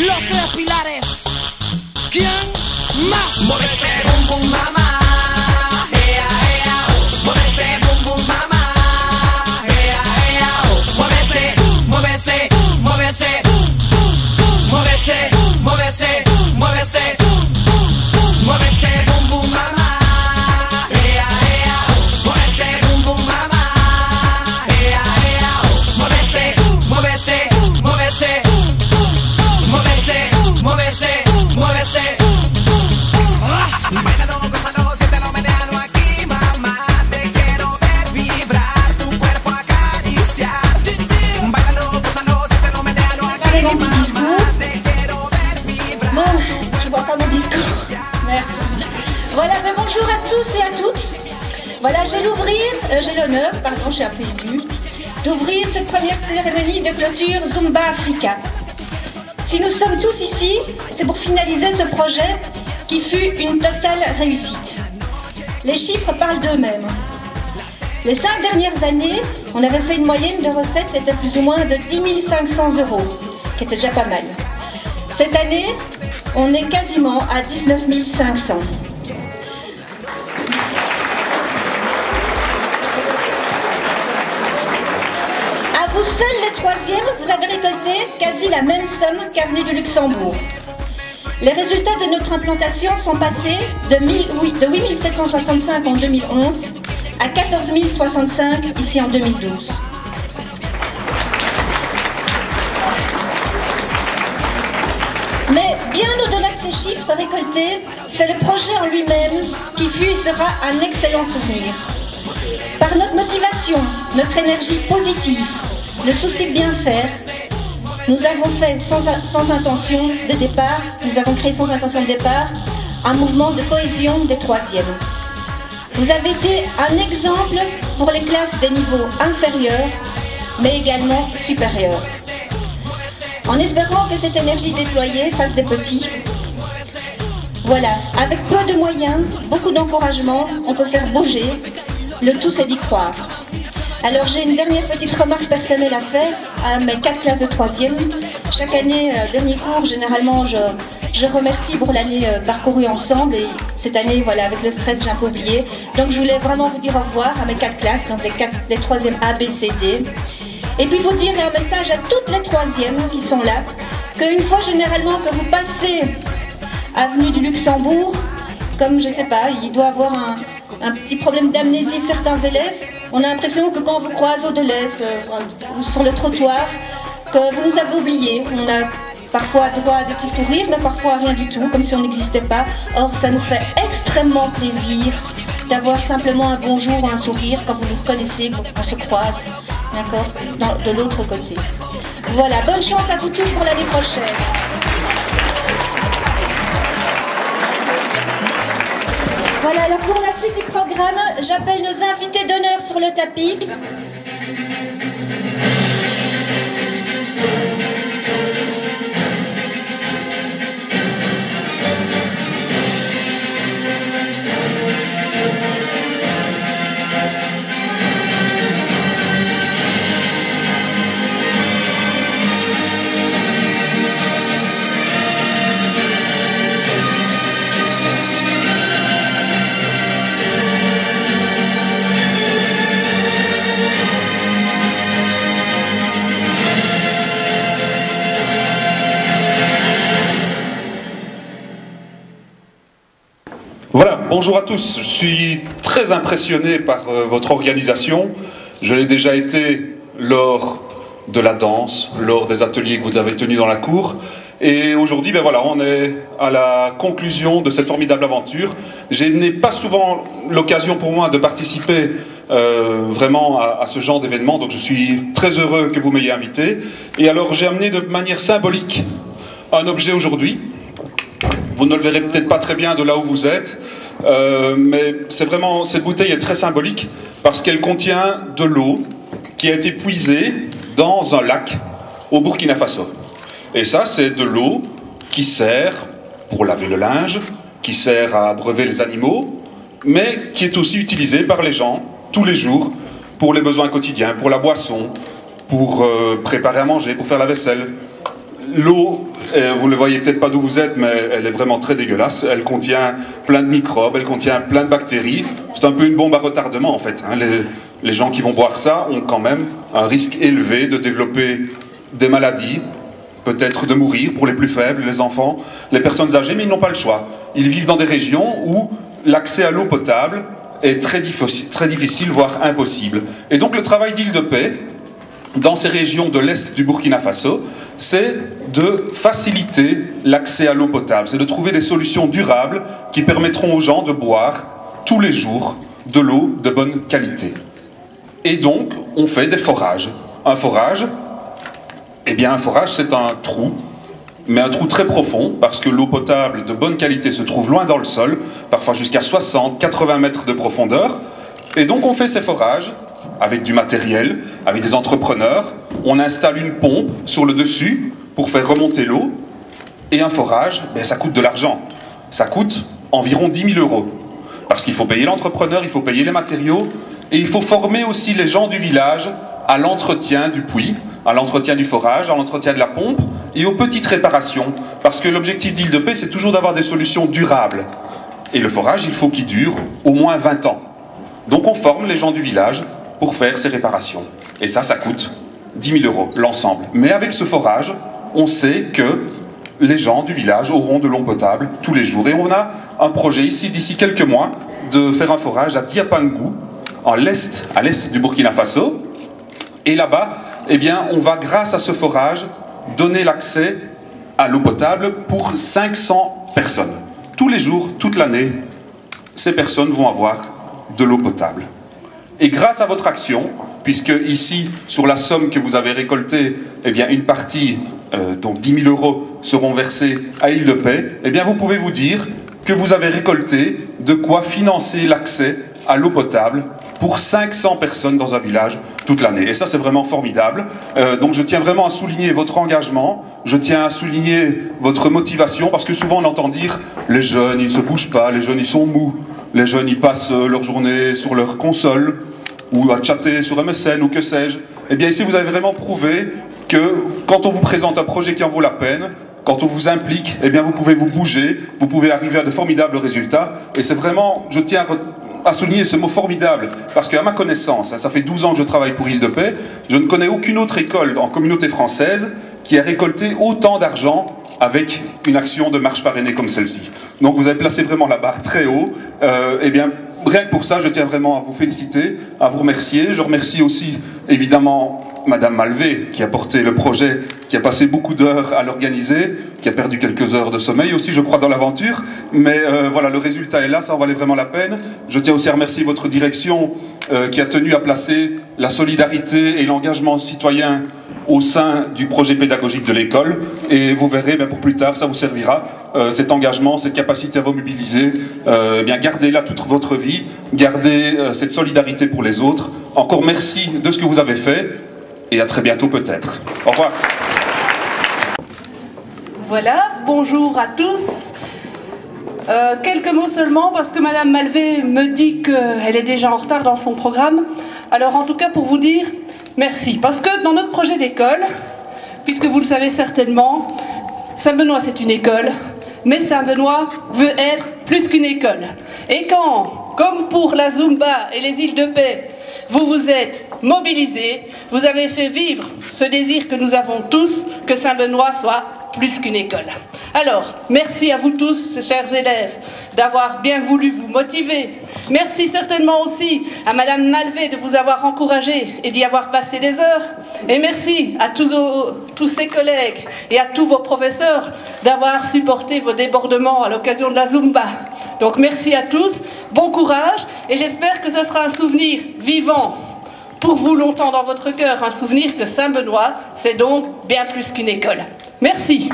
los tres pilares. ¿Quién más? Mueve ese bum bum mama, ea ea, mueve ese bum bum mama, ea ea, mueve ese, mueve ese, mueve ese, mueve ese, mueve ese, mueve ese, mueve ese bum bum mama, ea ea, mueve ese bum bum mama, ea ea, mueve ese, mueve ese, mueve ese, mueve ese, mueve ese, mueve ese. Bailalo, gózalo, siéntelo, menéalo aquí, mamá. Te quiero ver vibrar, tu cuerpo acariciar. Bailalo, gózalo, siéntelo, menéalo aquí, mamá. Te quiero ver vibrar. Bon, je vois pas mon discours. Merci. Voilà, ben bonjour à tous et à toutes. Voilà, j'ai l'honneur, pardon, je suis un peu émue, d'ouvrir cette première cérémonie de clôture Zumba Africa. Si nous sommes tous ici, c'est pour finaliser ce projet qui fut une totale réussite. Les chiffres parlent d'eux-mêmes. Les 5 dernières années, on avait fait une moyenne de recettes qui était plus ou moins de 10 500 €, qui était déjà pas mal. Cette année, on est quasiment à 19 500. À vous seuls les troisièmes, vous avez récolté quasi la même somme qu'Avenue du Luxembourg. Les résultats de notre implantation sont passés de 8 765 en 2011 à 14 065 ici en 2012. Mais bien au-delà de ces chiffres récoltés, c'est le projet en lui-même qui fut et sera un excellent souvenir. Par notre motivation, notre énergie positive, le souci de bien faire, nous avons fait sans intention de départ, nous avons créé sans intention de départ un mouvement de cohésion des troisièmes. Vous avez été un exemple pour les classes des niveaux inférieurs, mais également supérieurs. En espérant que cette énergie déployée fasse des petits. Voilà, avec peu de moyens, beaucoup d'encouragement, on peut faire bouger. Le tout, c'est d'y croire. Alors j'ai une dernière petite remarque personnelle à faire à mes 4 classes de 3e. Chaque année, dernier cours, généralement, je remercie pour l'année parcourue ensemble. Et cette année, voilà, avec le stress, j'ai un peu oublié. Donc je voulais vraiment vous dire au revoir à mes 4 classes, donc les 3e A, B, C, D. Et puis vous dire un message à toutes les 3e qui sont là, qu'une fois généralement que vous passez avenue du Luxembourg, comme je sais pas, il doit avoir un petit problème d'amnésie de certains élèves, on a l'impression que quand on vous croise au Deleuze ou sur le trottoir, que vous nous avez oubliés. On a parfois droit à des petits sourires, mais parfois rien du tout, comme si on n'existait pas. Or, ça nous fait extrêmement plaisir d'avoir simplement un bonjour ou un sourire quand vous nous reconnaissez, quand on se croise, d'accord, de l'autre côté. Voilà, bonne chance à vous tous pour l'année prochaine. Voilà, alors pour la suite du programme, j'appelle nos invités d'honneur sur le tapis. Voilà, bonjour à tous. Je suis très impressionné par votre organisation. Je l'ai déjà été lors de la danse, lors des ateliers que vous avez tenus dans la cour. Et aujourd'hui, ben voilà, on est à la conclusion de cette formidable aventure. Je n'ai pas souvent l'occasion pour moi de participer vraiment à ce genre d'événement, donc je suis très heureux que vous m'ayez invité. Et alors j'ai amené de manière symbolique un objet aujourd'hui. Vous ne le verrez peut-être pas très bien de là où vous êtes, mais c'est vraiment, cette bouteille est très symbolique parce qu'elle contient de l'eau qui a été puisée dans un lac au Burkina Faso. Et ça, c'est de l'eau qui sert pour laver le linge, qui sert à abreuver les animaux, mais qui est aussi utilisée par les gens tous les jours pour les besoins quotidiens, pour la boisson, pour préparer à manger, pour faire la vaisselle. l'eau, vous ne le voyez peut-être pas d'où vous êtes, mais elle est vraiment très dégueulasse. Elle contient plein de microbes, elle contient plein de bactéries. C'est un peu une bombe à retardement en fait. Hein. Les gens qui vont boire ça ont quand même un risque élevé de développer des maladies, peut-être de mourir pour les plus faibles, les enfants, les personnes âgées, mais ils n'ont pas le choix. Ils vivent dans des régions où l'accès à l'eau potable est très difficile, voire impossible. Et donc le travail d'Île de Paix, dans ces régions de l'Est du Burkina Faso, c'est de faciliter l'accès à l'eau potable, c'est de trouver des solutions durables qui permettront aux gens de boire tous les jours de l'eau de bonne qualité. Et donc, on fait des forages. Un forage, eh bien un forage c'est un trou, mais un trou très profond, parce que l'eau potable de bonne qualité se trouve loin dans le sol, parfois jusqu'à 60-80 mètres de profondeur, et donc on fait ces forages avec du matériel, avec des entrepreneurs, on installe une pompe sur le dessus pour faire remonter l'eau, et un forage, ben, ça coûte de l'argent, ça coûte environ 10 000 €, parce qu'il faut payer l'entrepreneur, il faut payer les matériaux, et il faut former aussi les gens du village à l'entretien du puits, à l'entretien du forage, à l'entretien de la pompe, et aux petites réparations, parce que l'objectif d'Île de Paix, c'est toujours d'avoir des solutions durables. Et le forage, il faut qu'il dure au moins 20 ans. Donc on forme les gens du village pour faire ces réparations. Et ça coûte 10 000 € l'ensemble. Mais avec ce forage, on sait que les gens du village auront de l'eau potable tous les jours. Et on a un projet ici, d'ici quelques mois, de faire un forage à Diapangou, à l'est du Burkina Faso. Et là-bas, eh bien, on va, grâce à ce forage, donner l'accès à l'eau potable pour 500 personnes. Tous les jours, toute l'année, ces personnes vont avoir de l'eau potable. Et grâce à votre action, puisque ici, sur la somme que vous avez récoltée, eh bien, une partie, donc 10 000 € seront versés à Île de Paix, eh bien, vous pouvez vous dire que vous avez récolté de quoi financer l'accès à l'eau potable pour 500 personnes dans un village toute l'année. Et ça, c'est vraiment formidable. Donc je tiens vraiment à souligner votre engagement, je tiens à souligner votre motivation, parce que souvent on entend dire « les jeunes, ils ne se bougent pas, les jeunes, ils sont mous, les jeunes, ils passent leur journée sur leur console, ou à chatter sur MSN, ou que sais-je ». Eh bien ici, vous avez vraiment prouvé que quand on vous présente un projet qui en vaut la peine, quand on vous implique, eh bien vous pouvez vous bouger, vous pouvez arriver à de formidables résultats. Et c'est vraiment, je tiens à souligner ce mot formidable, parce qu'à ma connaissance, ça fait 12 ans que je travaille pour Île de Paix, je ne connais aucune autre école en communauté française qui a récolté autant d'argent avec une action de marche parrainée comme celle-ci. Donc vous avez placé vraiment la barre très haut. Eh bien, rien que pour ça, je tiens vraiment à vous féliciter, à vous remercier. Je remercie aussi, évidemment, Madame Malvé, qui a porté le projet, qui a passé beaucoup d'heures à l'organiser, qui a perdu quelques heures de sommeil aussi, je crois, dans l'aventure. Mais voilà, le résultat est là, ça en valait vraiment la peine. Je tiens aussi à remercier votre direction, qui a tenu à placer la solidarité et l'engagement citoyen au sein du projet pédagogique de l'école. Et vous verrez, bien, pour plus tard, ça vous servira, cet engagement, cette capacité à vous mobiliser. Bien, gardez-la toute votre vie, gardez cette solidarité pour les autres. Encore merci de ce que vous avez fait, et à très bientôt peut-être. Au revoir. Voilà, bonjour à tous. Quelques mots seulement, parce que Madame Malvé me dit qu'elle est déjà en retard dans son programme. Alors en tout cas pour vous dire merci, parce que dans notre projet d'école, puisque vous le savez certainement, Saint-Benoît c'est une école, mais Saint-Benoît veut être plus qu'une école. Et quand, comme pour la Zumba et les îles de paix, vous vous êtes mobilisés, vous avez fait vivre ce désir que nous avons tous, que Saint-Benoît soit plus qu'une école. Alors, merci à vous tous, chers élèves, d'avoir bien voulu vous motiver. Merci certainement aussi à Madame Malvé de vous avoir encouragé et d'y avoir passé des heures. Et merci à tous ses collègues et à tous vos professeurs d'avoir supporté vos débordements à l'occasion de la Zumba. Donc merci à tous, bon courage, et j'espère que ce sera un souvenir vivant pour vous longtemps dans votre cœur, un souvenir que Saint-Benoît, c'est donc bien plus qu'une école. Merci.